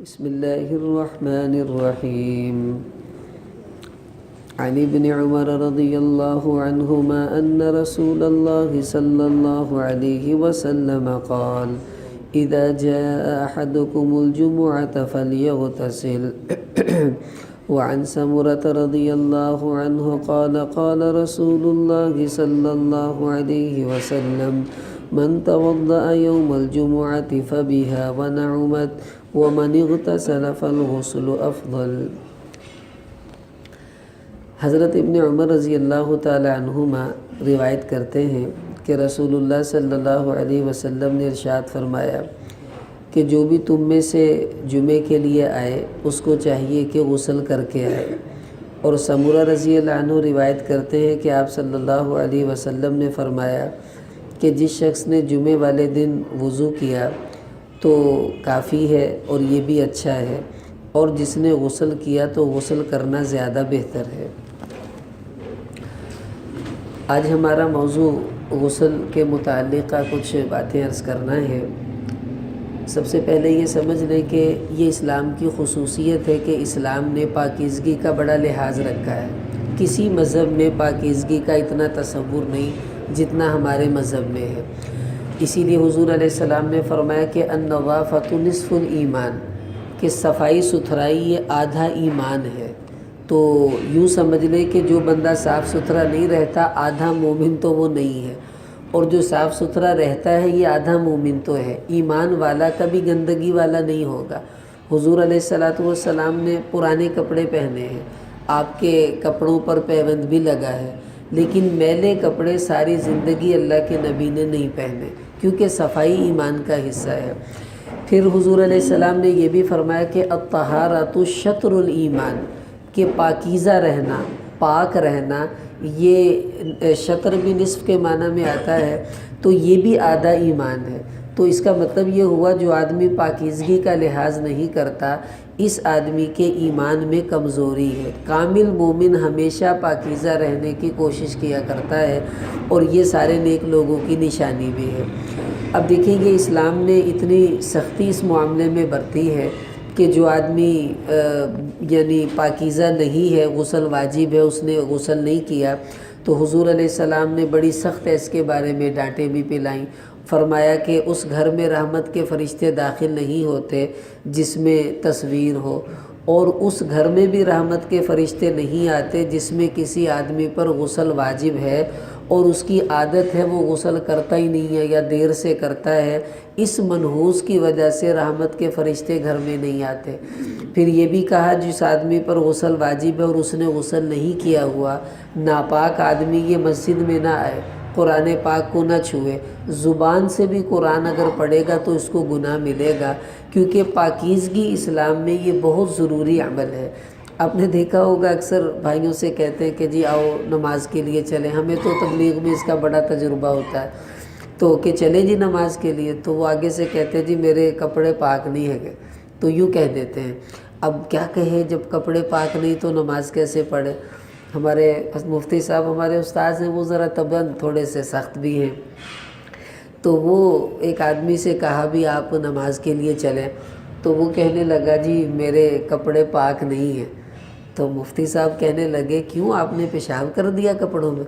بسم الله الرحمن الرحيم. عن ابن عمر رضي الله عنهما أن رسول الله صلى الله عليه وسلم قال: إذا جاء أحدكم الجمعة فليغتسل. وعن سمرة رضي الله عنه قال: قال رسول الله صلى الله عليه وسلم: من توضأ يوم الجمعة فبها ونعمت ومن اغتسل فالغسل افضل. حضرت ابن عمر رضی اللہ تعالی عنہما روایت کرتے ہیں کہ رسول اللہ صلی اللہ علیہ وسلم نے ارشاد فرمایا کہ جو بھی تم میں سے جمعے کے لیے آئے اس کو چاہیے کہ غسل کر کے آئے. اور سمرہ رضی اللہ عنہ روایت کرتے ہیں کہ آپ صلی اللہ علیہ وسلم نے فرمایا کہ جس شخص نے جمعے والے دن وضو کیا تو کافی ہے اور یہ بھی اچھا ہے، اور جس نے غسل کیا تو غسل کرنا زیادہ بہتر ہے. آج ہمارا موضوع غسل کے متعلقہ کچھ باتیں عرض کرنا ہے. سب سے پہلے یہ سمجھ لیں کہ یہ اسلام کی خصوصیت ہے کہ اسلام نے پاکیزگی کا بڑا لحاظ رکھا ہے. کسی مذہب میں پاکیزگی کا اتنا تصور نہیں جتنا ہمارے مذہب میں ہے. اسی لیے حضور علیہ السلام نے فرمایا کہ النظافۃ نصف الایمان، کہ صفائی ستھرائی یہ آدھا ایمان ہے. تو یوں سمجھ لیں کہ جو بندہ صاف ستھرا نہیں رہتا آدھا مومن تو وہ نہیں ہے، اور جو صاف ستھرا رہتا ہے یہ آدھا مومن تو ہے. ایمان والا کبھی گندگی والا نہیں ہوگا. حضور علیہ السلام نے پرانے کپڑے پہنے ہیں، آپ کے کپڑوں پر پیوند بھی لگا ہے، لیکن میلے کپڑے ساری زندگی اللہ کے نبی نے نہیں پہنے، کیونکہ صفائی ایمان کا حصہ ہے. پھر حضور علیہ السلام نے یہ بھی فرمایا کہ الطہارۃ شطر الایمان، کہ پاکیزہ رہنا، پاک رہنا، یہ شطر بھی نصف کے معنی میں آتا ہے، تو یہ بھی آدھا ایمان ہے. تو اس کا مطلب یہ ہوا جو آدمی پاکیزگی کا لحاظ نہیں کرتا اس آدمی کے ایمان میں کمزوری ہے. کامل مومن ہمیشہ پاکیزہ رہنے کی کوشش کیا کرتا ہے، اور یہ سارے نیک لوگوں کی نشانی بھی ہے. اب دیکھیں یہ اسلام نے اتنی سختی اس معاملے میں برتی ہے کہ جو آدمی یعنی پاکیزہ نہیں ہے، غسل واجب ہے، اس نے غسل نہیں کیا، تو حضور علیہ السلام نے بڑی سخت اس کے بارے میں ڈانٹیں بھی پلائیں. فرمایا کہ اس گھر میں رحمت کے فرشتے داخل نہیں ہوتے جس میں تصویر ہو، اور اس گھر میں بھی رحمت کے فرشتے نہیں آتے جس میں کسی آدمی پر غسل واجب ہے اور اس کی عادت ہے وہ غسل کرتا ہی نہیں ہے یا دیر سے کرتا ہے. اس منحوس کی وجہ سے رحمت کے فرشتے گھر میں نہیں آتے. پھر یہ بھی کہا جس آدمی پر غسل واجب ہے اور اس نے غسل نہیں کیا ہوا، ناپاک آدمی یہ مسجد میں نہ آئے، قرآن پاک کو نہ چھوئے. زبان سے بھی قرآن اگر پڑھے گا تو اس کو گناہ ملے گا، کیونکہ پاکیزگی اسلام میں یہ بہت ضروری عمل ہے. آپ نے دیکھا ہوگا اکثر بھائیوں سے کہتے ہیں کہ جی آؤ نماز کے لیے چلیں، ہمیں تو تبلیغ میں اس کا بڑا تجربہ ہوتا ہے، تو کہ چلیں جی نماز کے لیے، تو وہ آگے سے کہتے ہیں جی میرے کپڑے پاک نہیں ہیں، تو یوں کہہ دیتے ہیں. اب کیا کہیں جب کپڑے پاک نہیں تو نماز کیسے پڑھے؟ ہمارے مفتی صاحب ہمارے استاذ ہیں، وہ ذرا طبعاً تھوڑے سے سخت بھی ہیں. تو وہ ایک آدمی سے کہا بھی آپ نماز کے لیے چلیں، تو وہ کہنے لگا جی میرے کپڑے پاک نہیں ہیں. تو مفتی صاحب کہنے لگے کیوں، آپ نے پیشاب کر دیا کپڑوں میں؟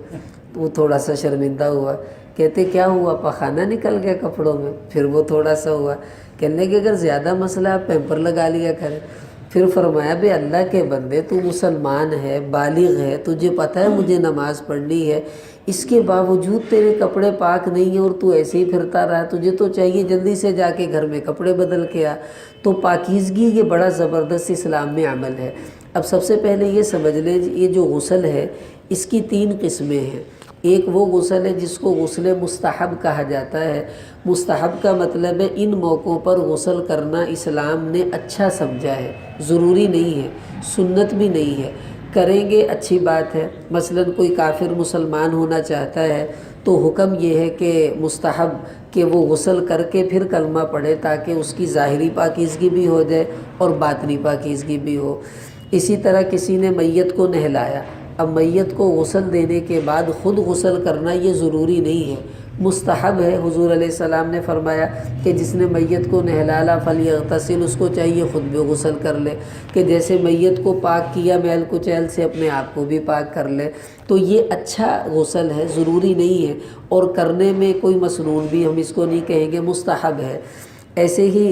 تو وہ تھوڑا سا شرمندہ ہوا. کہتے کیا ہوا، پخانہ نکل گیا کپڑوں میں؟ پھر وہ تھوڑا سا ہوا. کہنے لگے اگر زیادہ مسئلہ آپ پیمپر لگا لیا کریں. پھر فرمایا بے اللہ کے بندے، تو مسلمان ہے، بالغ ہے، تجھے پتہ ہے مجھے نماز پڑھنی ہے، اس کے باوجود تیرے کپڑے پاک نہیں ہیں اور تو ایسے ہی پھرتا رہا، تجھے تو چاہیے جلدی سے جا کے گھر میں کپڑے بدل کے آ. تو پاکیزگی یہ بڑا زبردست اسلام میں عمل ہے. اب سب سے پہلے یہ سمجھ لیں یہ جو غسل ہے اس کی 3 قسمیں ہیں. ایک وہ غسل ہے جس کو غسل مستحب کہا جاتا ہے. مستحب کا مطلب ہے ان موقعوں پر غسل کرنا اسلام نے اچھا سمجھا ہے، ضروری نہیں ہے، سنت بھی نہیں ہے. کریں گے اچھی بات ہے. مثلا کوئی کافر مسلمان ہونا چاہتا ہے تو حکم یہ ہے کہ مستحب کہ وہ غسل کر کے پھر کلمہ پڑھے تاکہ اس کی ظاہری پاکیزگی بھی ہو جائے اور باطنی پاکیزگی بھی ہو. اسی طرح کسی نے میت کو نہلایا، اب میت کو غسل دینے کے بعد خود غسل کرنا یہ ضروری نہیں ہے. مستحب ہے۔ حضور علیہ السلام نے فرمایا کہ جس نے میت کو نہلالا فلیغتسل، اس کو چاہیے خود بھی غسل کر لے، کہ جیسے میت کو پاک کیا میل کچیل سے اپنے آپ کو بھی پاک کر لے۔ تو یہ اچھا غسل ہے، ضروری نہیں ہے، اور کرنے میں کوئی مسنون بھی ہم اس کو نہیں کہیں گے، مستحب ہے۔ ایسے ہی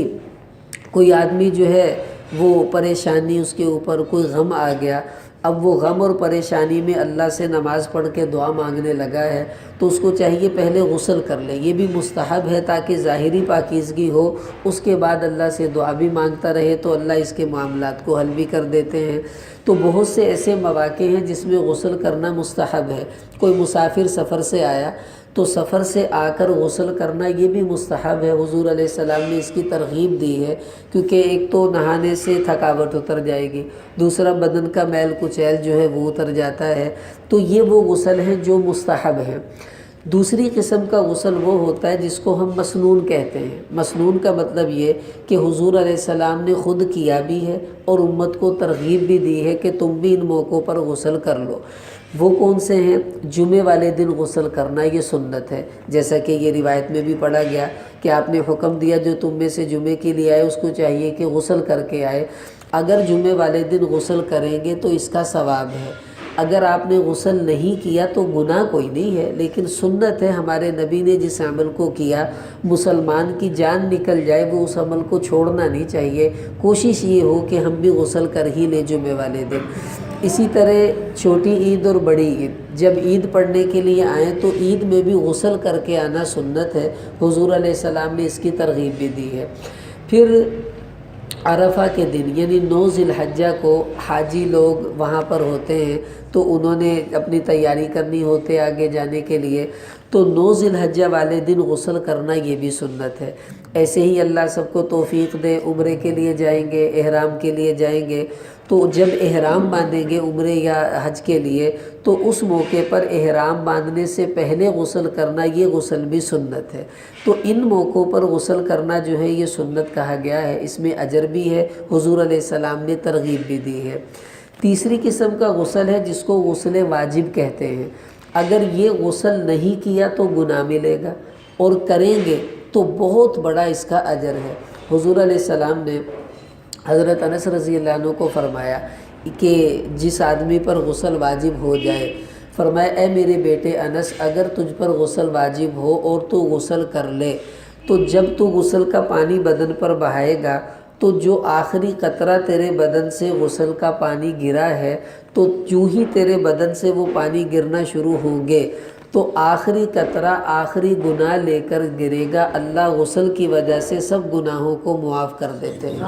کوئی آدمی جو ہے وہ پریشانی اس کے اوپر، کوئی غم آ گیا، اب وہ غم اور پریشانی میں اللہ سے نماز پڑھ کے دعا مانگنے لگا ہے، تو اس کو چاہیے پہلے غسل کر لے، یہ بھی مستحب ہے تاکہ ظاہری پاکیزگی ہو، اس کے بعد اللہ سے دعا بھی مانگتا رہے تو اللہ اس کے معاملات کو حل بھی کر دیتے ہیں۔ تو بہت سے ایسے مواقع ہیں جس میں غسل کرنا مستحب ہے۔ کوئی مسافر سفر سے آیا تو سفر سے آ کر غسل کرنا یہ بھی مستحب ہے، حضور علیہ السلام نے اس کی ترغیب دی ہے، کیونکہ ایک تو نہانے سے تھکاوٹ اتر جائے گی، دوسرا بدن کا میل کچیل جو ہے وہ اتر جاتا ہے، تو یہ وہ غسل ہیں جو مستحب ہیں۔ دوسری قسم کا غسل وہ ہوتا ہے جس کو ہم مسنون کہتے ہیں۔ مسنون کا مطلب یہ کہ حضور علیہ السلام نے خود کیا بھی ہے اور امت کو ترغیب بھی دی ہے کہ تم بھی ان موقعوں پر غسل کر لو۔ وہ کون سے ہیں؟ جمعے والے دن غسل کرنا یہ سنت ہے، جیسا کہ یہ روایت میں بھی پڑھا گیا کہ آپ نے حکم دیا جو تم میں سے جمعے کے لیے آئے اس کو چاہیے کہ غسل کر کے آئے۔ اگر جمعے والے دن غسل کریں گے تو اس کا ثواب ہے، اگر آپ نے غسل نہیں کیا تو گناہ کوئی نہیں ہے، لیکن سنت ہے، ہمارے نبی نے جس عمل کو کیا، مسلمان کی جان نکل جائے وہ اس عمل کو چھوڑنا نہیں چاہیے، کوشش یہ ہو کہ ہم بھی غسل کر ہی لیں جمعے والے دن۔ اسی طرح چھوٹی عید اور بڑی عید، جب عید پڑھنے کے لیے آئیں تو عید میں بھی غسل کر کے آنا سنت ہے، حضور علیہ السلام نے اس کی ترغیب بھی دی ہے۔ پھر عرفہ کے دن یعنی 9 ذی الحجہ کو حاجی لوگ وہاں پر ہوتے ہیں، تو انہوں نے اپنی تیاری کرنی ہوتے آگے جانے کے لیے، تو 9 ذی الحجہ والے دن غسل کرنا یہ بھی سنت ہے۔ ایسے ہی اللہ سب کو توفیق دے، عمرے کے لیے جائیں گے، احرام کے لیے جائیں گے، تو جب احرام باندھیں گے عمرے یا حج کے لیے تو اس موقع پر احرام باندھنے سے پہلے غسل کرنا یہ غسل بھی سنت ہے۔ تو ان موقعوں پر غسل کرنا جو ہے یہ سنت کہا گیا ہے، اس میں اجر بھی ہے، حضور علیہ السلام نے ترغیب بھی دی ہے۔ تیسری قسم کا غسل ہے جس کو غسل واجب کہتے ہیں، اگر یہ غسل نہیں کیا تو گناہ ملے گا، اور کریں گے تو بہت بڑا اس کا اجر ہے۔ حضور علیہ السلام نے حضرت انس رضی اللہ عنہ کو فرمایا کہ جس آدمی پر غسل واجب ہو جائے، فرمایا اے میرے بیٹے انس، اگر تجھ پر غسل واجب ہو اور تو غسل کر لے تو جب تو غسل کا پانی بدن پر بہائے گا تو جو آخری قطرہ تیرے بدن سے غسل کا پانی گرا ہے تو جو ہی تیرے بدن سے وہ پانی گرنا شروع ہوں گے تو آخری قطرہ آخری گناہ لے کر گرے گا، اللہ غسل کی وجہ سے سب گناہوں کو معاف کر دیتے ہیں۔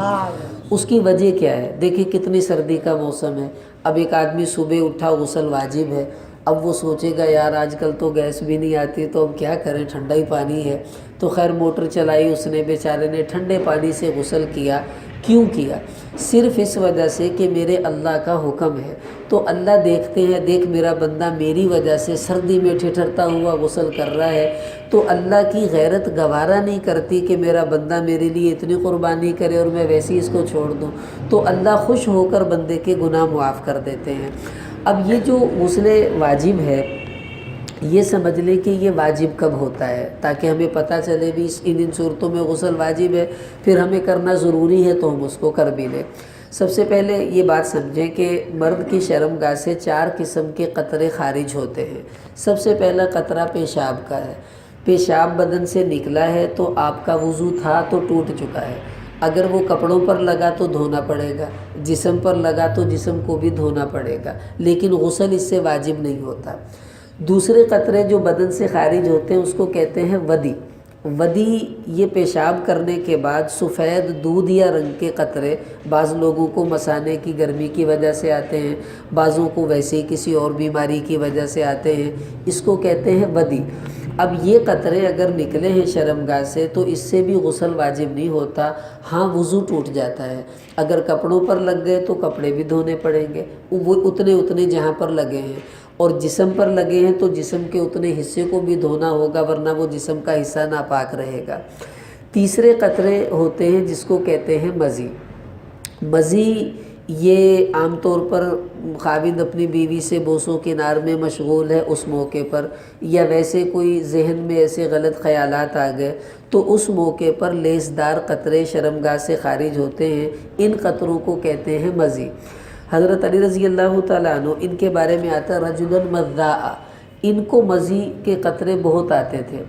اس کی وجہ کیا ہے؟ دیکھیں کتنی سردی کا موسم ہے، اب ایک آدمی صبح اٹھا غسل واجب ہے، اب وہ سوچے گا یار آج کل تو گیس بھی نہیں آتی تو اب کیا کریں، ٹھنڈا ہی پانی ہے، تو خیر موٹر چلائی اس نے، بیچارے نے ٹھنڈے پانی سے غسل کیا۔ کیوں کیا؟ صرف اس وجہ سے کہ میرے اللہ کا حکم ہے، تو اللہ دیکھتے ہیں، دیکھ میرا بندہ میری وجہ سے سردی میں ٹھٹھرتا ہوا غسل کر رہا ہے، تو اللہ کی غیرت گوارا نہیں کرتی کہ میرا بندہ میرے لیے اتنی قربانی کرے اور میں ویسے ہی اس کو چھوڑ دوں، تو اللہ خوش ہو کر بندے کے گناہ معاف کر دیتے ہیں۔ اب یہ جو غسل واجب ہے یہ سمجھ لیں کہ یہ واجب کب ہوتا ہے، تاکہ ہمیں پتہ چلے بھی ان صورتوں میں غسل واجب ہے، پھر ہمیں کرنا ضروری ہے تو ہم اس کو کر بھی لیں۔ سب سے پہلے یہ بات سمجھیں کہ مرد کی شرمگاہ سے 4 قسم کے قطرے خارج ہوتے ہیں۔ سب سے پہلا قطرہ پیشاب کا ہے، پیشاب بدن سے نکلا ہے تو آپ کا وضو تھا تو ٹوٹ چکا ہے، اگر وہ کپڑوں پر لگا تو دھونا پڑے گا، جسم پر لگا تو جسم کو بھی دھونا پڑے گا، لیکن غسل اس سے واجب نہیں ہوتا۔ دوسرے قطرے جو بدن سے خارج ہوتے ہیں اس کو کہتے ہیں ودی۔ ودی یہ پیشاب کرنے کے بعد سفید دودھ یا رنگ کے قطرے بعض لوگوں کو مثانے کی گرمی کی وجہ سے آتے ہیں، بعضوں کو ویسے ہی کسی اور بیماری کی وجہ سے آتے ہیں، اس کو کہتے ہیں ودی۔ اب یہ قطرے اگر نکلے ہیں شرمگاہ سے تو اس سے بھی غسل واجب نہیں ہوتا، ہاں وضو ٹوٹ جاتا ہے۔ اگر کپڑوں پر لگ گئے تو کپڑے بھی دھونے پڑیں گے، وہ اتنے جہاں پر لگے ہیں، اور جسم پر لگے ہیں تو جسم کے اتنے حصے کو بھی دھونا ہوگا ورنہ وہ جسم کا حصہ ناپاک رہے گا۔ تیسرے قطرے ہوتے ہیں جس کو کہتے ہیں مزی۔ مزی یہ عام طور پر خاوند اپنی بیوی سے بوس و کنار میں مشغول ہے اس موقع پر، یا ویسے کوئی ذہن میں ایسے غلط خیالات آ گئے تو اس موقع پر لیسدار قطرے شرمگاہ سے خارج ہوتے ہیں، ان قطروں کو کہتے ہیں مزی۔ حضرت علی رضی اللہ تعالیٰ عنہ ان کے بارے میں آتا رجل مذاء، ان کو مزی کے قطرے بہت آتے تھے،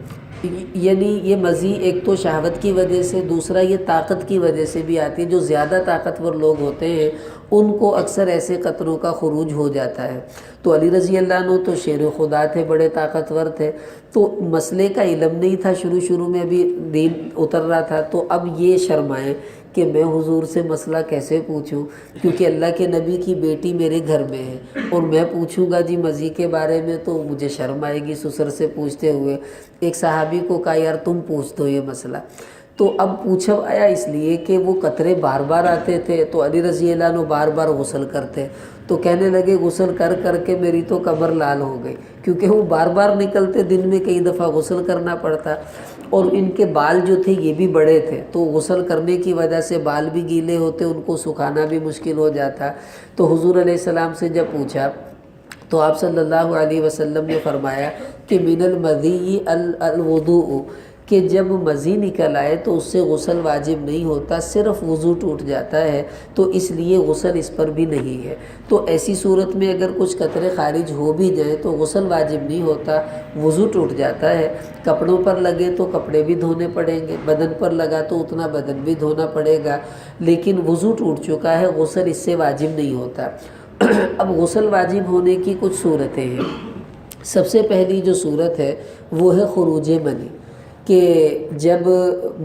یعنی یہ مزی ایک تو شہوت کی وجہ سے، دوسرا یہ طاقت کی وجہ سے بھی آتی ہے۔ جو زیادہ طاقتور لوگ ہوتے ہیں ان کو اکثر ایسے قطروں کا خروج ہو جاتا ہے۔ تو علی رضی اللہ عنہ تو شیر خدا تھے، بڑے طاقتور تھے، تو مسئلے کا علم نہیں تھا، شروع میں ابھی دین اتر رہا تھا، تو اب یہ شرمائیں کہ میں حضور سے مسئلہ کیسے پوچھوں، کیونکہ اللہ کے نبی کی بیٹی میرے گھر میں ہے اور میں پوچھوں گا جی مزی کے بارے میں تو مجھے شرم آئے گی سسر سے پوچھتے ہوئے۔ ایک صحابی کو کہا یار تم پوچھ دو یہ مسئلہ، تو اب پوچھا آیا اس لیے کہ وہ قطرے بار بار آتے تھے، تو علی رضی اللہ عنہ بار بار غسل کرتے، تو کہنے لگے غسل کر کر کے میری تو کمر لال ہو گئی، کیونکہ وہ بار بار نکلتے، دن میں کئی دفعہ غسل کرنا پڑتا، اور ان کے بال جو تھے یہ بھی بڑے تھے، تو غسل کرنے کی وجہ سے بال بھی گیلے ہوتے، ان کو سکھانا بھی مشکل ہو جاتا۔ تو حضور علیہ السلام سے جب پوچھا تو آپ صلی اللہ علیہ وسلم نے فرمایا کہ من المذی الوضوء، کہ جب مزی نکل آئے تو اس سے غسل واجب نہیں ہوتا، صرف وضو ٹوٹ جاتا ہے، تو اس لیے غسل اس پر بھی نہیں ہے۔ تو ایسی صورت میں اگر کچھ قطرے خارج ہو بھی جائیں تو غسل واجب نہیں ہوتا، وضو ٹوٹ جاتا ہے۔ کپڑوں پر لگے تو کپڑے بھی دھونے پڑیں گے، بدن پر لگا تو اتنا بدن بھی دھونا پڑے گا، لیکن وضو ٹوٹ چکا ہے، غسل اس سے واجب نہیں ہوتا۔ اب غسل واجب ہونے کی کچھ صورتیں ہیں۔ سب سے پہلی جو صورت ہے وہ ہے خروج منی، کہ جب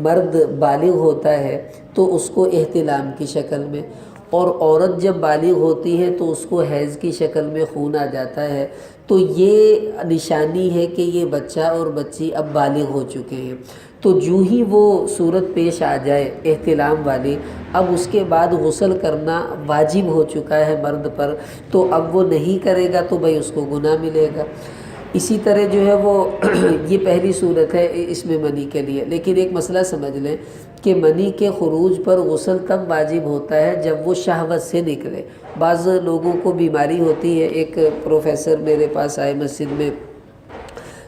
مرد بالغ ہوتا ہے تو اس کو احتلام کی شکل میں، اور عورت جب بالغ ہوتی ہے تو اس کو حیض کی شکل میں خون آ جاتا ہے، تو یہ نشانی ہے کہ یہ بچہ اور بچی اب بالغ ہو چکے ہیں۔ تو جو ہی وہ صورت پیش آ جائے احتلام والی، اب اس کے بعد غسل کرنا واجب ہو چکا ہے مرد پر، تو اب وہ نہیں کرے گا تو بھائی اس کو گناہ ملے گا۔ اسی طرح جو ہے وہ یہ پہلی صورت ہے اس میں منی کے لیے۔ لیکن ایک مسئلہ سمجھ لیں کہ منی کے خروج پر غسل تب واجب ہوتا ہے جب وہ شہوت سے نکلے۔ بعض لوگوں کو بیماری ہوتی ہے، ایک پروفیسر میرے پاس آئے مسجد میں،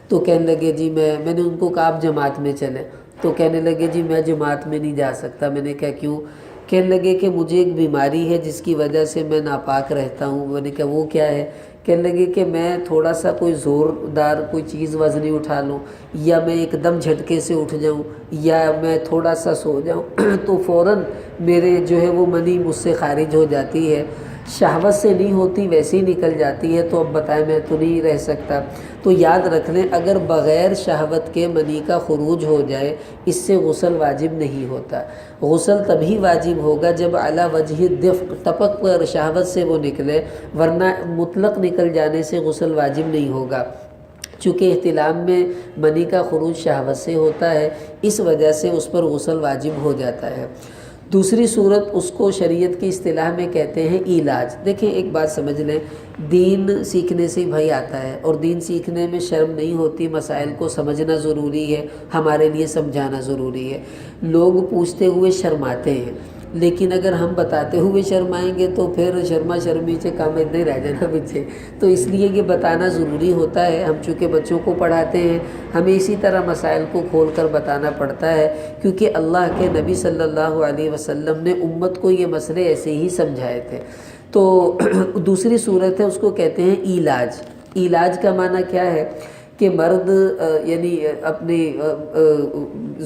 تو کہنے لگے جی میں نے ان کو کہا آپ جماعت میں چلیں، تو کہنے لگے جی میں جماعت میں نہیں جا سکتا۔ میں نے کہا کیوں؟ کہنے لگے کہ مجھے ایک بیماری ہے جس کی وجہ سے میں ناپاک رہتا ہوں۔ میں نے کہا وہ کیا ہے؟ کہنے لگے کہ میں تھوڑا سا کوئی زوردار کوئی چیز وزنی اٹھا لوں، یا میں ایک دم جھٹکے سے اٹھ جاؤں، یا میں تھوڑا سا سو جاؤں تو فوراً میرے جو ہے وہ منی مجھ سے خارج ہو جاتی ہے، شہوت سے نہیں ہوتی ویسے ہی نکل جاتی ہے، تو اب بتائیں میں تو نہیں رہ سکتا۔ تو یاد رکھ لیں اگر بغیر شہوت کے منی کا خروج ہو جائے اس سے غسل واجب نہیں ہوتا۔ غسل تبھی واجب ہوگا جب اعلی وجہ دفق، ٹپک پر شہوت سے وہ نکلے، ورنہ مطلق نکل جانے سے غسل واجب نہیں ہوگا، چونکہ احتلام میں منی کا خروج شہوت سے ہوتا ہے، اس وجہ سے اس پر غسل واجب ہو جاتا ہے۔ دوسری صورت اس کو شریعت کی اصطلاح میں کہتے ہیں علاج۔ دیکھیں ایک بات سمجھ لیں، دین سیکھنے سے بھائی آتا ہے، اور دین سیکھنے میں شرم نہیں ہوتی، مسائل کو سمجھنا ضروری ہے، ہمارے لیے سمجھانا ضروری ہے۔ لوگ پوچھتے ہوئے شرماتے ہیں، لیکن اگر ہم بتاتے ہوئے شرمائیں گے تو پھر شرما شرمی سے کام نہیں رہ جانا پیچھے، تو اس لیے یہ بتانا ضروری ہوتا ہے۔ ہم چونکہ بچوں کو پڑھاتے ہیں ہمیں اسی طرح مسائل کو کھول کر بتانا پڑتا ہے، کیونکہ اللہ کے نبی صلی اللہ علیہ وسلم نے امت کو یہ مسئلے ایسے ہی سمجھائے تھے۔ تو دوسری صورت ہے اس کو کہتے ہیں علاج۔ علاج کا معنی کیا ہے کہ مرد یعنی اپنی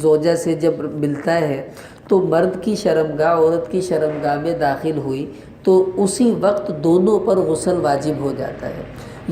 زوجہ سے جب ملتا ہے تو مرد کی شرمگاہ عورت کی شرمگاہ میں داخل ہوئی تو اسی وقت دونوں پر غسل واجب ہو جاتا ہے۔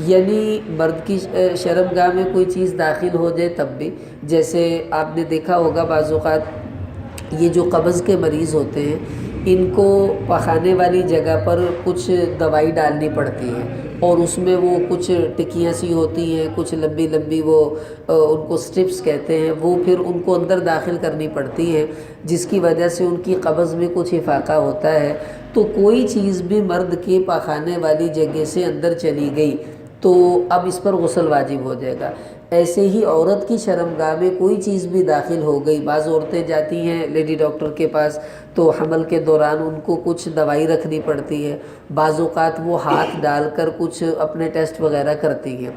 یعنی مرد کی شرمگاہ میں کوئی چیز داخل ہو جائے تب بھی، جیسے آپ نے دیکھا ہوگا بعض اوقات یہ جو قبض کے مریض ہوتے ہیں ان کو پخانے والی جگہ پر کچھ دوائی ڈالنی پڑتی ہے، اور اس میں وہ کچھ ٹکیاں سی ہوتی ہیں، کچھ لمبی لمبی، وہ ان کو سٹرپس کہتے ہیں، وہ پھر ان کو اندر داخل کرنی پڑتی ہیں، جس کی وجہ سے ان کی قبض میں کچھ افاقہ ہوتا ہے۔ تو کوئی چیز بھی مرد کے پاخانے والی جگہ سے اندر چلی گئی تو اب اس پر غسل واجب ہو جائے گا۔ ایسے ہی عورت کی شرمگاہ میں کوئی چیز بھی داخل ہو گئی، بعض عورتیں جاتی ہیں لیڈی ڈاکٹر کے پاس تو حمل کے دوران ان کو کچھ دوائی رکھنی پڑتی ہے، بعض اوقات وہ ہاتھ ڈال کر کچھ اپنے ٹیسٹ وغیرہ کرتی ہیں،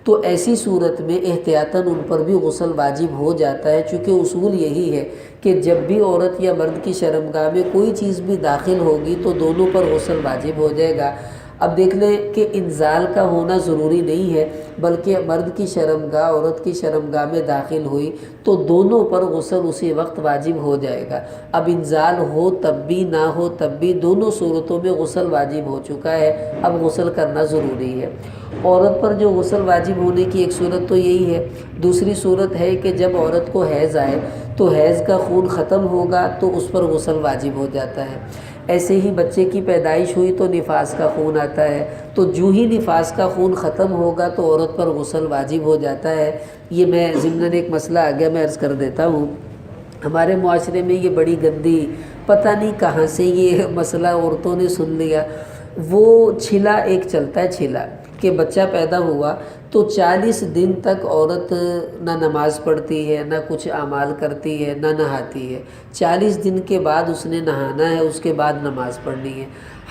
تو ایسی صورت میں احتیاطاً ان پر بھی غسل واجب ہو جاتا ہے، چونکہ اصول یہی ہے کہ جب بھی عورت یا مرد کی شرمگاہ میں کوئی چیز بھی داخل ہوگی تو دونوں پر غسل واجب ہو جائے گا۔ اب دیکھ لیں کہ انزال کا ہونا ضروری نہیں ہے، بلکہ مرد کی شرمگاہ عورت کی شرمگاہ میں داخل ہوئی تو دونوں پر غسل اسی وقت واجب ہو جائے گا۔ اب انزال ہو تب بھی نہ ہو تب بھی دونوں صورتوں میں غسل واجب ہو چکا ہے، اب غسل کرنا ضروری ہے۔ عورت پر جو غسل واجب ہونے کی ایک صورت تو یہی ہے، دوسری صورت ہے کہ جب عورت کو حیض آئے تو حیض کا خون ختم ہوگا تو اس پر غسل واجب ہو جاتا ہے۔ ایسے ہی بچے کی پیدائش ہوئی تو نفاس کا خون آتا ہے، تو جو ہی نفاس کا خون ختم ہوگا تو عورت پر غسل واجب ہو جاتا ہے۔ یہ میں ضمناً ایک مسئلہ آگیا میں عرض کر دیتا ہوں، ہمارے معاشرے میں یہ بڑی گندی پتہ نہیں کہاں سے یہ مسئلہ عورتوں نے سن لیا، وہ چھلا ایک چلتا ہے، چھلا کہ بچہ پیدا ہوا تو 40 دن تک عورت نہ نماز پڑھتی ہے، نہ کچھ اعمال کرتی ہے، نہ نہاتی ہے، 40 دن کے بعد اس نے نہانا ہے، اس کے بعد نماز پڑھنی ہے۔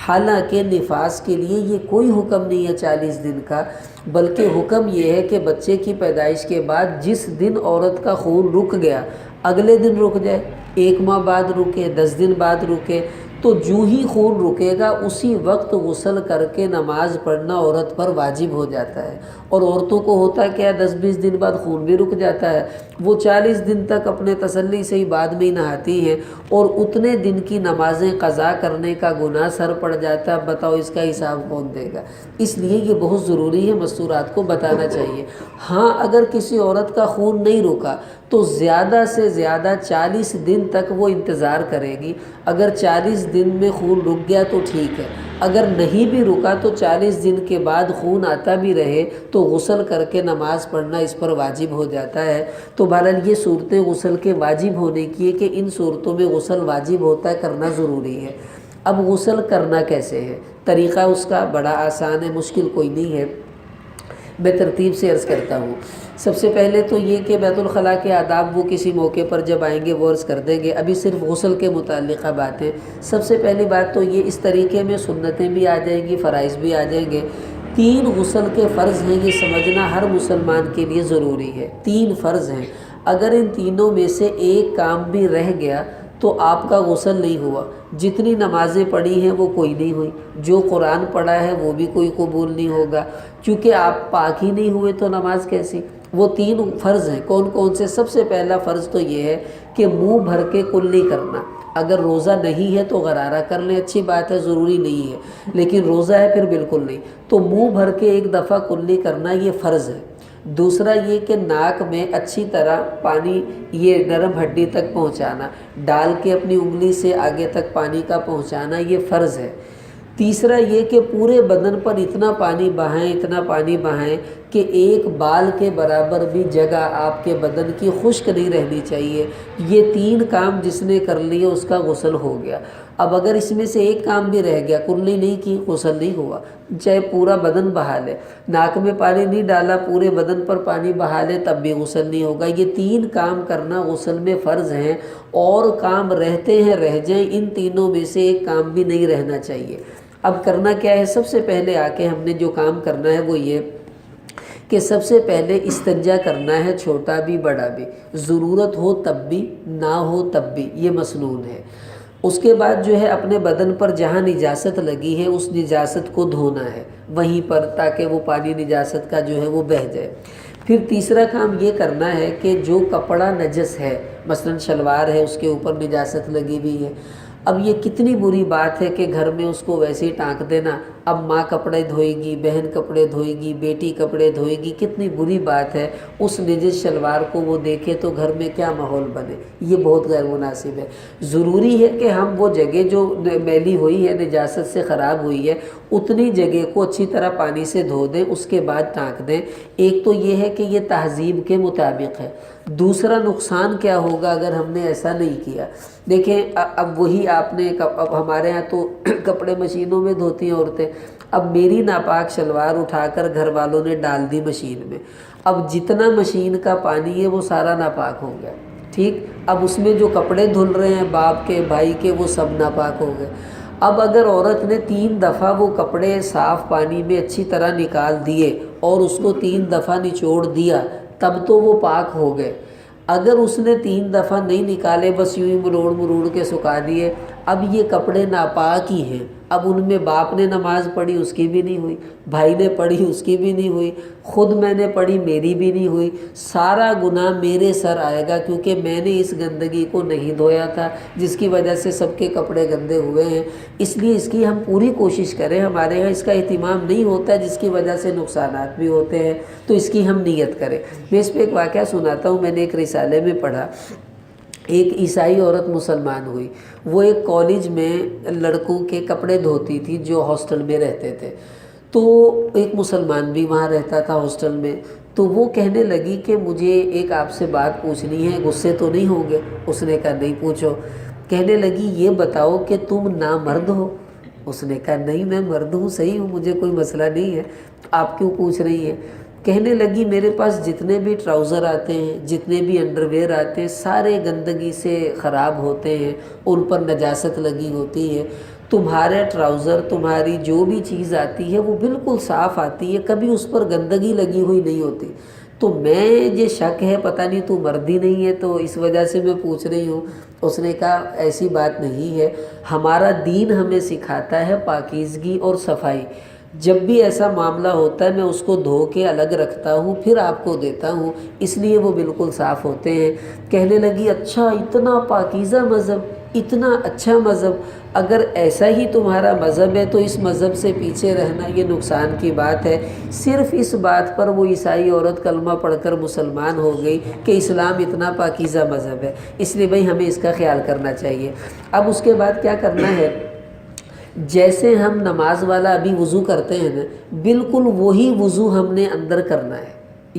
حالانکہ نفاس کے لیے یہ کوئی حکم نہیں ہے 40 دن کا، بلکہ حکم یہ ہے کہ بچے کی پیدائش کے بعد جس دن عورت کا خون رک گیا اگلے دن رک جائے، 1 ماہ بعد رکے، 10 دن بعد رکے، تو جو ہی خون رکے گا اسی وقت غسل کر کے نماز پڑھنا عورت پر واجب ہو جاتا ہے۔ اور عورتوں کو ہوتا کیا 10-20 دن بعد خون بھی رک جاتا ہے، وہ 40 دن تک اپنے تسلی سے ہی بعد میں ہی نہاتی ہیں اور اتنے دن کی نمازیں قضا کرنے کا گناہ سر پڑ جاتا ہے۔ بتاؤ اس کا حساب کون دے گا؟ اس لیے یہ بہت ضروری ہے، مستورات کو بتانا چاہیے۔ ہاں اگر کسی عورت کا خون نہیں رکا تو زیادہ سے زیادہ 40 دن تک وہ انتظار کرے گی، اگر 40 دن میں خون رک گیا تو ٹھیک ہے، اگر نہیں بھی رکا تو 40 دن کے بعد خون آتا بھی رہے تو غسل کر کے نماز پڑھنا اس پر واجب ہو جاتا ہے۔ تو بہرحال یہ صورتیں غسل کے واجب ہونے کی ہے کہ ان صورتوں میں غسل واجب ہوتا ہے، کرنا ضروری ہے۔ اب غسل کرنا کیسے ہے؟ طریقہ اس کا بڑا آسان ہے، مشکل کوئی نہیں ہے، میں ترتیب سے عرض کرتا ہوں۔ سب سے پہلے تو یہ کہ بیت الخلاء کے آداب وہ کسی موقع پر جب آئیں گے وہ عرض کر دیں گے، ابھی صرف غسل کے متعلقہ باتیں۔ سب سے پہلی بات تو یہ، اس طریقے میں سنتیں بھی آ جائیں گی، فرائض بھی آ جائیں گے۔ 3 غسل کے فرض ہیں، یہ سمجھنا ہر مسلمان کے لیے ضروری ہے۔ 3 فرض ہیں، اگر ان تینوں میں سے ایک کام بھی رہ گیا تو آپ کا غسل نہیں ہوا۔ جتنی نمازیں پڑھی ہیں وہ کوئی نہیں ہوئی، جو قرآن پڑھا ہے وہ بھی کوئی قبول نہیں ہوگا، چونکہ آپ پاک ہی نہیں ہوئے تو نماز کیسی؟ وہ 3 فرض ہیں۔ کون کون سے؟ سب سے پہلا فرض تو یہ ہے کہ منہ بھر کے کلی کرنا۔ اگر روزہ نہیں ہے تو غرارہ کر لیں، اچھی بات ہے، ضروری نہیں ہے، لیکن روزہ ہے پھر بالکل نہیں، تو منہ بھر کے ایک دفعہ کلی کرنا یہ فرض ہے۔ دوسرا یہ کہ ناک میں اچھی طرح پانی یہ نرم ہڈی تک پہنچانا، ڈال کے اپنی انگلی سے آگے تک پانی کا پہنچانا، یہ فرض ہے۔ تیسرا یہ کہ پورے بدن پر اتنا پانی بہائیں، اتنا پانی بہائیں کہ ایک بال کے برابر بھی جگہ آپ کے بدن کی خشک نہیں رہنی چاہیے۔ یہ 3 کام جس نے کر لیے اس کا غسل ہو گیا۔ اب اگر اس میں سے ایک کام بھی رہ گیا، کلی نہیں کی، غسل نہیں ہوا، چاہے پورا بدن بہا لے، ناک میں پانی نہیں ڈالا، پورے بدن پر پانی بہا لے، تب بھی غسل نہیں ہوگا۔ یہ 3 کام کرنا غسل میں فرض ہیں، اور کام رہتے ہیں رہ جائیں، ان تینوں میں سے ایک کام بھی نہیں رہنا چاہیے۔ اب کرنا کیا ہے؟ سب سے پہلے آ کے ہم نے جو کام کرنا ہے وہ یہ کہ سب سے پہلے استنجا کرنا ہے، چھوٹا بھی بڑا بھی، ضرورت ہو تب بھی نہ ہو تب بھی، یہ مسنون ہے۔ اس کے بعد جو ہے اپنے بدن پر جہاں نجاست لگی ہے اس نجاست کو دھونا ہے وہیں پر، تاکہ وہ پانی نجاست کا جو ہے وہ بہہ جائے۔ پھر تیسرا کام یہ کرنا ہے کہ جو کپڑا نجس ہے، مثلا شلوار ہے، اس کے اوپر نجاست لگی ہوئی ہے، اب یہ کتنی بری بات ہے کہ گھر میں اس کو ویسے ہی ٹانک دینا۔ اب ماں کپڑے دھوئے گی، بہن کپڑے دھوئے گی، بیٹی کپڑے دھوئے گی، کتنی بری بات ہے۔ اس نجس شلوار کو وہ دیکھے تو گھر میں کیا ماحول بنے، یہ بہت غیر مناسب ہے۔ ضروری ہے کہ ہم وہ جگہ جو میلی ہوئی ہے، نجاست سے خراب ہوئی ہے، اتنی جگہ کو اچھی طرح پانی سے دھو دیں، اس کے بعد ٹانک دیں۔ ایک تو یہ ہے کہ یہ تہذیب کے مطابق ہے۔ دوسرا نقصان کیا ہوگا اگر ہم نے ایسا نہیں کیا؟ دیکھیں اب وہی آپ نے، اب ہمارے ہاں تو کپڑے مشینوں میں دھوتی ہیں عورتیں، اب میری ناپاک شلوار اٹھا کر گھر والوں نے ڈال دی مشین میں، اب جتنا مشین کا پانی ہے وہ سارا ناپاک ہو گیا، ٹھیک۔ اب اس میں جو کپڑے دھل رہے ہیں باپ کے بھائی کے وہ سب ناپاک ہو گئے۔ اب اگر عورت نے 3 دفعہ وہ کپڑے صاف پانی میں اچھی طرح نکال دیے اور اس کو 3 دفعہ نچوڑ دیا تب تو وہ پاک ہو گئے۔ اگر اس نے 3 دفعہ نہیں نکالے، بس یوں ہی مروڑ مروڑ کے سکھا دیے، اب یہ کپڑے ناپاک ہی ہیں۔ اب ان میں باپ نے نماز پڑھی اس کی بھی نہیں ہوئی، بھائی نے پڑھی اس کی بھی نہیں ہوئی، خود میں نے پڑھی میری بھی نہیں ہوئی، سارا گناہ میرے سر آئے گا کیونکہ میں نے اس گندگی کو نہیں دھویا تھا جس کی وجہ سے سب کے کپڑے گندے ہوئے ہیں۔ اس لیے اس کی ہم پوری کوشش کریں، ہمارے ہاں اس کا اہتمام نہیں ہوتا جس کی وجہ سے نقصانات بھی ہوتے ہیں، تو اس کی ہم نیت کریں۔ میں اس پہ ایک واقعہ سناتا ہوں، میں نے ایک رسالے میں پڑھا، ایک عیسائی عورت مسلمان ہوئی، وہ ایک کالج میں لڑکوں کے کپڑے دھوتی تھی جو ہاسٹل میں رہتے تھے، تو ایک مسلمان بھی وہاں رہتا تھا ہاسٹل میں، تو وہ کہنے لگی کہ مجھے ایک آپ سے بات پوچھنی ہے، غصے تو نہیں ہوں گے؟ اس نے کہا نہیں پوچھو۔ کہنے لگی یہ بتاؤ کہ تم نامرد ہو؟ اس نے کہا نہیں میں مرد ہوں، صحیح ہوں، مجھے کوئی مسئلہ نہیں ہے، آپ کیوں پوچھ رہی ہیں؟ کہنے لگی میرے پاس جتنے بھی ٹراؤزر آتے ہیں، جتنے بھی انڈر ویئر آتے ہیں، سارے گندگی سے خراب ہوتے ہیں، ان پر نجاست لگی ہوتی ہے، تمہارے ٹراؤزر، تمہاری جو بھی چیز آتی ہے وہ بالکل صاف آتی ہے، کبھی اس پر گندگی لگی ہوئی نہیں ہوتی، تو میں یہ شک ہے پتہ نہیں تو مرد ہی نہیں ہے تو اس وجہ سے میں پوچھ رہی ہوں۔ اس نے کہا ایسی بات نہیں ہے، ہمارا دین ہمیں سکھاتا ہے پاکیزگی اور صفائی، جب بھی ایسا معاملہ ہوتا ہے میں اس کو دھو کے الگ رکھتا ہوں پھر آپ کو دیتا ہوں، اس لیے وہ بالکل صاف ہوتے ہیں۔ کہنے لگی اچھا اتنا پاکیزہ مذہب، اتنا اچھا مذہب، اگر ایسا ہی تمہارا مذہب ہے تو اس مذہب سے پیچھے رہنا یہ نقصان کی بات ہے۔ صرف اس بات پر وہ عیسائی عورت کلمہ پڑھ کر مسلمان ہو گئی کہ اسلام اتنا پاکیزہ مذہب ہے، اس لیے بھائی ہمیں اس کا خیال کرنا چاہیے۔ اب اس کے بعد کیا کرنا ہے، جیسے ہم نماز والا ابھی وضو کرتے ہیں نا، بالکل وہی وضو ہم نے اندر کرنا ہے،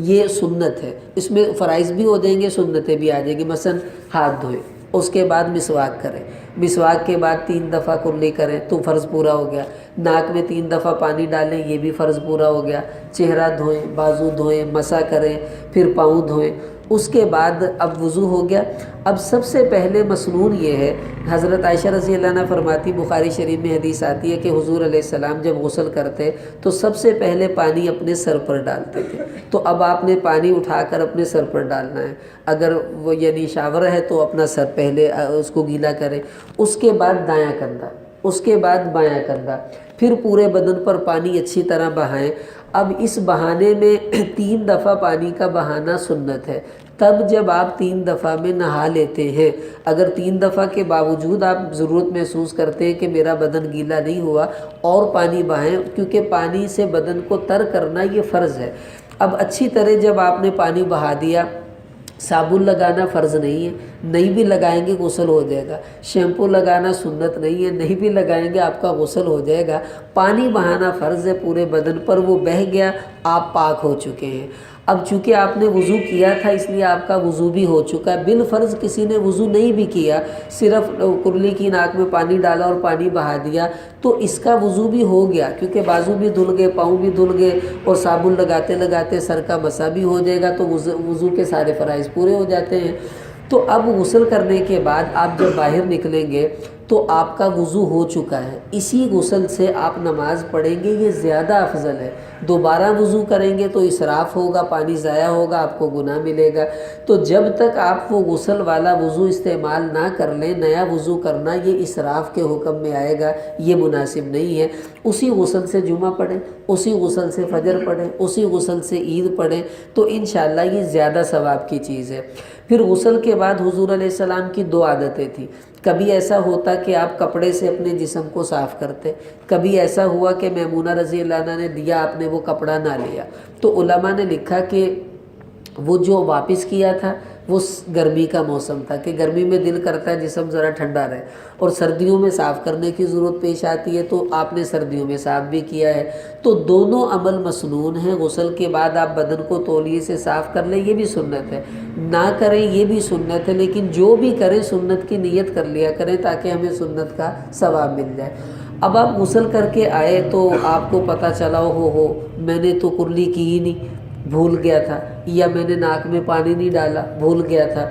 یہ سنت ہے، اس میں فرائض بھی ہو جائیں گے سنتیں بھی آ جائیں گی۔ مثلا ہاتھ دھوئیں، اس کے بعد مسواک کریں، مسواک کے بعد 3 دفعہ کلی کریں تو فرض پورا ہو گیا، ناک میں 3 دفعہ پانی ڈالیں یہ بھی فرض پورا ہو گیا، چہرہ دھوئیں، بازو دھوئیں، مسح کریں، پھر پاؤں دھوئیں، اس کے بعد اب وضو ہو گیا۔ اب سب سے پہلے مسنون یہ ہے، حضرت عائشہ رضی اللہ عنہ فرماتی، بخاری شریف میں حدیث آتی ہے کہ حضور علیہ السلام جب غسل کرتے تو سب سے پہلے پانی اپنے سر پر ڈالتے تھے، تو اب آپ نے پانی اٹھا کر اپنے سر پر ڈالنا ہے، اگر وہ یعنی شاور ہے تو اپنا سر پہلے اس کو گیلا کریں، اس کے بعد دایاں کندھا، اس کے بعد بایاں کندھا، پھر پورے بدن پر پانی اچھی طرح بہائیں۔ اب اس بہانے میں 3 دفعہ پانی کا بہانا سنت ہے، تب جب آپ 3 دفعہ میں نہا لیتے ہیں، اگر 3 دفعہ کے باوجود آپ ضرورت محسوس کرتے ہیں کہ میرا بدن گیلا نہیں ہوا اور پانی بہائیں، کیونکہ پانی سے بدن کو تر کرنا یہ فرض ہے۔ اب اچھی طرح جب آپ نے پانی بہا دیا، صابن لگانا فرض نہیں ہے، نہیں بھی لگائیں گے غسل ہو جائے گا، شیمپو لگانا سنت نہیں ہے، نہیں بھی لگائیں گے آپ کا غسل ہو جائے گا، پانی بہانا فرض ہے پورے بدن پر، وہ بہہ گیا آپ پاک ہو چکے ہیں۔ اب چونکہ آپ نے وضو کیا تھا اس لیے آپ کا وضو بھی ہو چکا ہے، بالفرض کسی نے وضو نہیں بھی کیا، صرف کرلی کی ناک میں پانی ڈالا اور پانی بہا دیا تو اس کا وضو بھی ہو گیا، کیونکہ بازو بھی دھل گئے، پاؤں بھی دھل گئے اور صابن لگاتے لگاتے سر کا مسح بھی ہو جائے گا، تو وضو کے سارے فرائض پورے ہو جاتے ہیں۔ تو اب غسل کرنے کے بعد آپ جب باہر نکلیں گے تو آپ کا وضو ہو چکا ہے، اسی غسل سے آپ نماز پڑھیں گے، یہ زیادہ افضل ہے۔ دوبارہ وضو کریں گے تو اسراف ہوگا، پانی ضائع ہوگا، آپ کو گناہ ملے گا، تو جب تک آپ وہ غسل والا وضو استعمال نہ کر لیں، نیا وضو کرنا یہ اسراف کے حکم میں آئے گا، یہ مناسب نہیں ہے۔ اسی غسل سے جمعہ پڑھیں، اسی غسل سے فجر پڑھیں، اسی غسل سے عید پڑھیں، تو انشاءاللہ یہ زیادہ ثواب کی چیز ہے۔ پھر غسل کے بعد حضور علیہ السلام کی 2 عادتیں تھیں، کبھی ایسا ہوتا کہ آپ کپڑے سے اپنے جسم کو صاف کرتے، کبھی ایسا ہوا کہ میمونہ رضی اللہ عنہ نے دیا آپ نے وہ کپڑا نہ لیا، تو علماء نے لکھا کہ وہ جو واپس کیا تھا وہ گرمی کا موسم تھا، کہ گرمی میں دل کرتا ہے جسم ذرا ٹھنڈا رہے، اور سردیوں میں صاف کرنے کی ضرورت پیش آتی ہے، تو آپ نے سردیوں میں صاف بھی کیا ہے، تو دونوں عمل مسنون ہیں۔ غسل کے بعد آپ بدن کو تولیے سے صاف کر لیں، یہ بھی سنت ہے، نہ کریں یہ بھی سنت ہے، لیکن جو بھی کریں سنت کی نیت کر لیا کریں تاکہ ہمیں سنت کا ثواب مل جائے۔ اب آپ غسل کر کے آئے تو آپ کو پتہ چلا ہو میں نے تو کرلی کی ہی نہیں، بھول گیا تھا، یا میں نے ناک میں پانی نہیں ڈالا، بھول گیا تھا،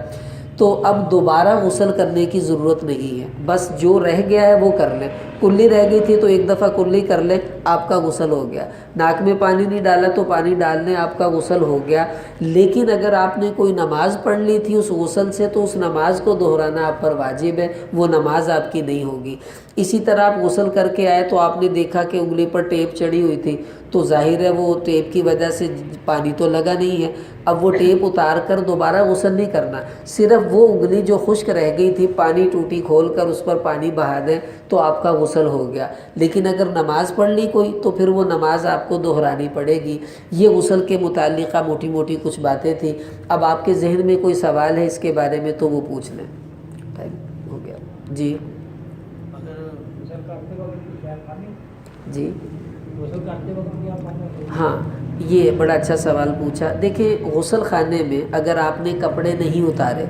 تو اب دوبارہ غسل کرنے کی ضرورت نہیں ہے، بس جو رہ گیا ہے وہ کر لیں۔ کلی رہ گئی تھی تو ایک دفعہ کلی کر لیں، آپ کا غسل ہو گیا۔ ناک میں پانی نہیں ڈالا تو پانی ڈال لیں، آپ کا غسل ہو گیا۔ لیکن اگر آپ نے کوئی نماز پڑھ لی تھی اس غسل سے تو اس نماز کو دہرانا آپ پر واجب ہے، وہ نماز آپ کی نہیں ہوگی۔ اسی طرح آپ غسل کر کے آئے تو آپ نے دیکھا کہ انگلی پر ٹیپ چڑھی ہوئی تھی، تو ظاہر ہے وہ ٹیپ کی وجہ سے پانی تو لگا نہیں ہے، اب وہ ٹیپ اتار کر دوبارہ غسل نہیں کرنا، صرف وہ انگلی جو خشک رہ گئی تھی پانی ٹوٹی کھول کر اس پر پانی بہا دیں تو آپ کا غسل ہو گیا۔ لیکن اگر نماز پڑھ لی کوئی تو پھر وہ نماز آپ کو دہرانی پڑے گی۔ یہ غسل کے متعلقہ موٹی موٹی کچھ باتیں تھیں۔ اب آپ کے ذہن میں کوئی سوال ہے اس کے بارے میں تو وہ پوچھ لیں۔ ٹائم ہو گیا جی جی ہاں، یہ بڑا اچھا سوال پوچھا۔ دیکھیں، غسل خانے میں اگر آپ نے کپڑے نہیں اتارے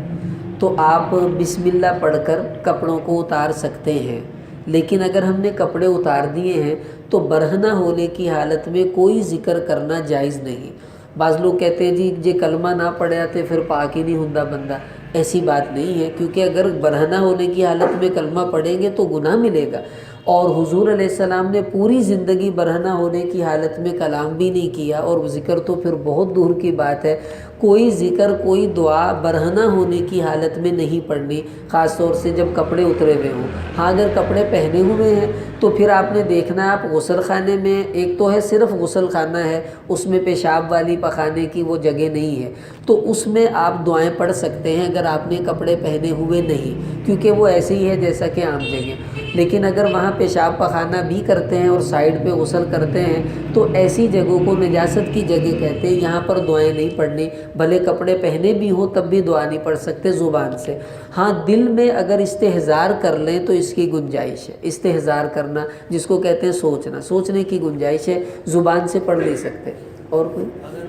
تو آپ بسم اللہ پڑھ کر کپڑوں کو اتار سکتے ہیں، لیکن اگر ہم نے کپڑے اتار دیے ہیں تو برہنہ ہونے کی حالت میں کوئی ذکر کرنا جائز نہیں۔ بعض لوگ کہتے ہیں جی یہ کلمہ نہ پڑھیا تے پھر پاک ہی نہیں ہوندا بندہ، ایسی بات نہیں ہے، کیونکہ اگر برہنہ ہونے کی حالت میں کلمہ پڑھیں گے تو گناہ ملے گا، اور حضور علیہ السلام نے پوری زندگی برہنہ ہونے کی حالت میں کلام بھی نہیں کیا، اور ذکر تو پھر بہت دور کی بات ہے۔ کوئی ذکر کوئی دعا برہنہ ہونے کی حالت میں نہیں پڑھنی، خاص طور سے جب کپڑے اترے ہوئے ہوں۔ ہاں اگر کپڑے پہنے ہوئے ہیں تو پھر آپ نے دیکھنا ہے، آپ غسل خانے میں، ایک تو ہے صرف غسل خانہ ہے، اس میں پیشاب والی پخانے کی وہ جگہ نہیں ہے، تو اس میں آپ دعائیں پڑھ سکتے ہیں اگر آپ نے کپڑے پہنے ہوئے نہیں، کیونکہ وہ ایسے ہی ہے جیسا کہ عام جگہ۔ لیکن اگر وہاں پیشاب پخانہ بھی کرتے ہیں اور سائیڈ پہ غسل کرتے ہیں تو ایسی جگہوں کو نجاست کی جگہ کہتے ہیں، یہاں پر دعائیں نہیں پڑھنی، بھلے کپڑے پہنے بھی ہوں تب بھی دعا نہیں پڑھ سکتے زبان سے۔ ہاں دل میں اگر استحضار کر لیں تو اس کی گنجائش ہے، استحضار کرنا جس کو کہتے ہیں سوچنا، سوچنے کی گنجائش ہے، زبان سے پڑھ نہیں سکتے۔ اور کوئی اگر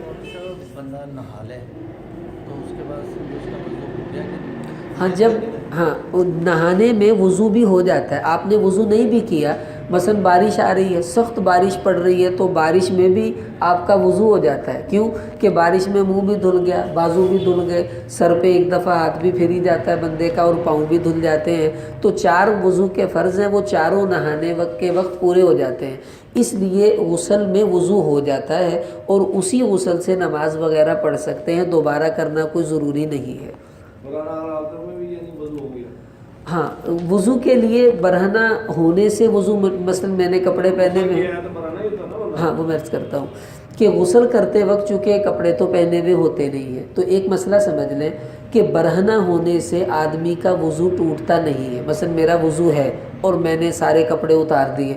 بندہ نہا لے تو اس کے بعد اس کا وضو ہو گیا کہ ہاں جب نہانے میں وضو بھی ہو جاتا ہے، آپ نے وضو نہیں بھی کیا، مثلا بارش آ رہی ہے، سخت بارش پڑ رہی ہے، تو بارش میں بھی آپ کا وضو ہو جاتا ہے۔ کیوں کہ بارش میں منہ بھی دھل گیا، بازو بھی دھل گئے، سر پہ ایک دفعہ ہاتھ بھی پھری جاتا ہے بندے کا، اور پاؤں بھی دھل جاتے ہیں، تو 4 وضو کے فرض ہیں، وہ چاروں نہانے کے وقت پورے ہو جاتے ہیں۔ اس لیے غسل میں وضو ہو جاتا ہے، اور اسی غسل سے نماز وغیرہ پڑھ سکتے ہیں، دوبارہ کرنا کوئی ضروری نہیں ہے۔ ہاں وضو کے لیے برہنہ ہونے سے وضو، مثلا میں نے کپڑے پہنے ہوئے، ہاں وہ میں عرض کرتا ہوں کہ غسل کرتے وقت چونکہ کپڑے تو پہنے ہوئے ہوتے نہیں ہیں، تو ایک مسئلہ سمجھ لیں کہ برہنہ ہونے سے آدمی کا وضو ٹوٹتا نہیں ہے۔ مثلا میرا وضو ہے اور میں نے سارے کپڑے اتار دیے،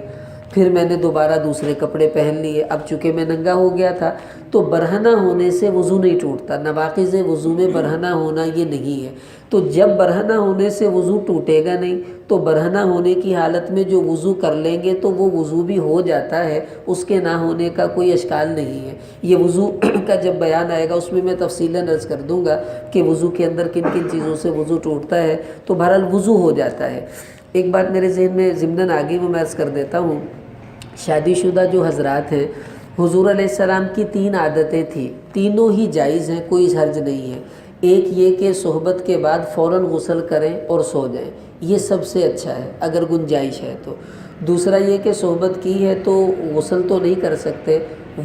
پھر میں نے دوبارہ دوسرے کپڑے پہن لیے، اب چونکہ میں ننگا ہو گیا تھا، تو برہنہ ہونے سے وضو نہیں ٹوٹتا۔ نواقض وضو میں برہنہ ہونا یہ نہیں ہے، تو جب برہنہ ہونے سے وضو ٹوٹے گا نہیں تو برہنہ ہونے کی حالت میں جو وضو کر لیں گے تو وہ وضو بھی ہو جاتا ہے، اس کے نہ ہونے کا کوئی اشکال نہیں ہے۔ یہ وضو کا جب بیان آئے گا اس میں تفصیلاً عرض کر دوں گا کہ وضو کے اندر کن کن چیزوں سے وضو ٹوٹتا ہے، تو بہرحال وضو ہو جاتا ہے۔ ایک بات میرے ذہن میں ضمناً آگے میں عرض کر دیتا ہوں، شادی شدہ جو حضرات ہیں، حضور علیہ السلام کی 3 عادتیں تھیں، تینوں ہی جائز ہیں، کوئی حرج نہیں ہے۔ ایک یہ کہ صحبت کے بعد فوراً غسل کریں اور سو جائیں، یہ سب سے اچھا ہے اگر گنجائش ہے تو۔ دوسرا یہ کہ صحبت کی ہے تو غسل تو نہیں کر سکتے،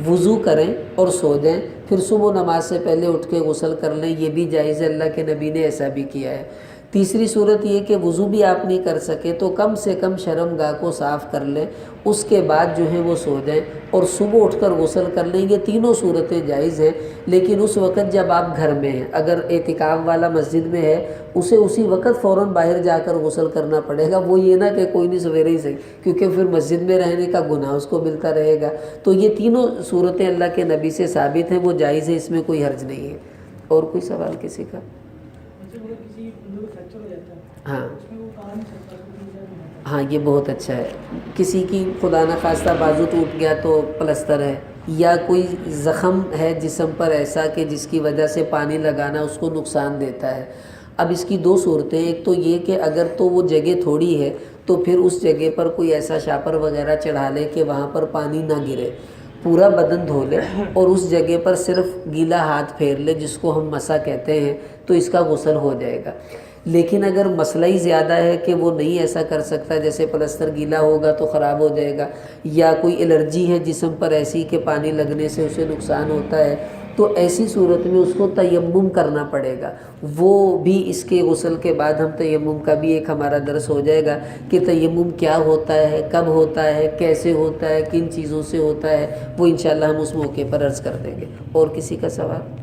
وضو کریں اور سو جائیں، پھر صبح نماز سے پہلے اٹھ کے غسل کر لیں، یہ بھی جائز ہے، اللہ کے نبی نے ایسا بھی کیا ہے۔ تیسری صورت یہ کہ وضو بھی آپ نہیں کر سکے تو کم سے کم شرم گاہ کو صاف کر لیں، اس کے بعد جو ہے وہ سو جائیں اور صبح اٹھ کر غسل کر لیں۔ یہ تینوں صورتیں جائز ہیں، لیکن اس وقت جب آپ گھر میں ہیں، اگر اعتکاف والا مسجد میں ہے اسے اسی وقت فوراً باہر جا کر غسل کرنا پڑے گا، وہ یہ نہ کہ کوئی نہیں سویرے ہی صحیح، کیونکہ پھر مسجد میں رہنے کا گناہ اس کو ملتا رہے گا۔ تو یہ تینوں صورتیں اللہ کے نبی سے ثابت ہیں، وہ جائز ہیں، اس میں کوئی حرج نہیں ہے۔ اور کوئی سوال کسی کا؟ ہاں ہاں یہ بہت اچھا ہے، کسی کی خدا نخواستہ بازو ٹوٹ گیا تو پلستر ہے، یا کوئی زخم ہے جسم پر ایسا کہ جس کی وجہ سے پانی لگانا اس کو نقصان دیتا ہے۔ اب اس کی 2 صورتیں، ایک تو یہ کہ اگر تو وہ جگہ تھوڑی ہے تو پھر اس جگہ پر کوئی ایسا شاپر وغیرہ چڑھا لے کہ وہاں پر پانی نہ گرے، پورا بدن دھو لے اور اس جگہ پر صرف گیلا ہاتھ پھیر لے، جس کو ہم مسح کہتے ہیں، تو اس کا غسل ہو جائے گا۔ لیکن اگر مسئلہ ہی زیادہ ہے کہ وہ نہیں ایسا کر سکتا، جیسے پلستر گیلا ہوگا تو خراب ہو جائے گا، یا کوئی الرجی ہے جسم پر ایسی کہ پانی لگنے سے اسے نقصان ہوتا ہے، تو ایسی صورت میں اس کو تیمم کرنا پڑے گا۔ وہ بھی اس کے غسل کے بعد ہم تیمم کا بھی ایک ہمارا درس ہو جائے گا کہ تیمم کیا ہوتا ہے، کب ہوتا ہے، کیسے ہوتا ہے، کن چیزوں سے ہوتا ہے، وہ انشاءاللہ ہم اس موقع پر عرض کر دیں گے۔ اور کسی کا سوال؟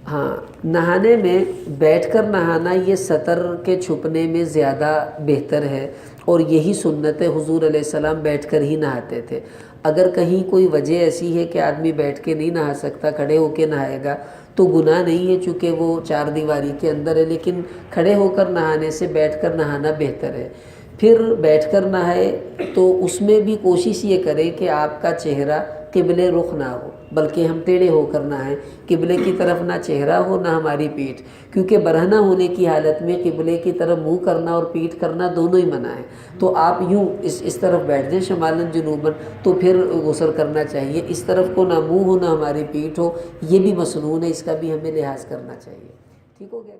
ہاں، نہانے میں بیٹھ کر نہانا یہ سطر کے چھپنے میں زیادہ بہتر ہے، اور یہی سنت ہے۔ حضور علیہ السلام بیٹھ کر ہی نہاتے تھے۔ اگر کہیں کوئی وجہ ایسی ہے کہ آدمی بیٹھ کے نہیں نہا سکتا، کھڑے ہو کے نہائے گا، تو گناہ نہیں ہے، چونکہ وہ چار دیواری کے اندر ہے، لیکن کھڑے ہو کر نہانے سے بیٹھ کر نہانا بہتر ہے۔ پھر بیٹھ کر نہائے تو اس میں بھی کوشش یہ کرے کہ آپ کا چہرہ قبلے رخ نہ ہو، بلکہ ہم ٹیڑھے ہو کر نہائیں، قبلے کی طرف نہ چہرہ ہو نہ ہماری پیٹھ، کیونکہ برہنہ ہونے کی حالت میں قبلے کی طرف منہ کرنا اور پیٹھ کرنا دونوں ہی منع ہے۔ تو آپ یوں اس طرف بیٹھ جائیں شمالن جنوباً، تو پھر غسل کرنا چاہیے۔ اس طرف کو نہ منہ ہو نہ ہماری پیٹھ ہو، یہ بھی مسنون ہے، اس کا بھی ہمیں لحاظ کرنا چاہیے۔ ٹھیک ہو گیا؟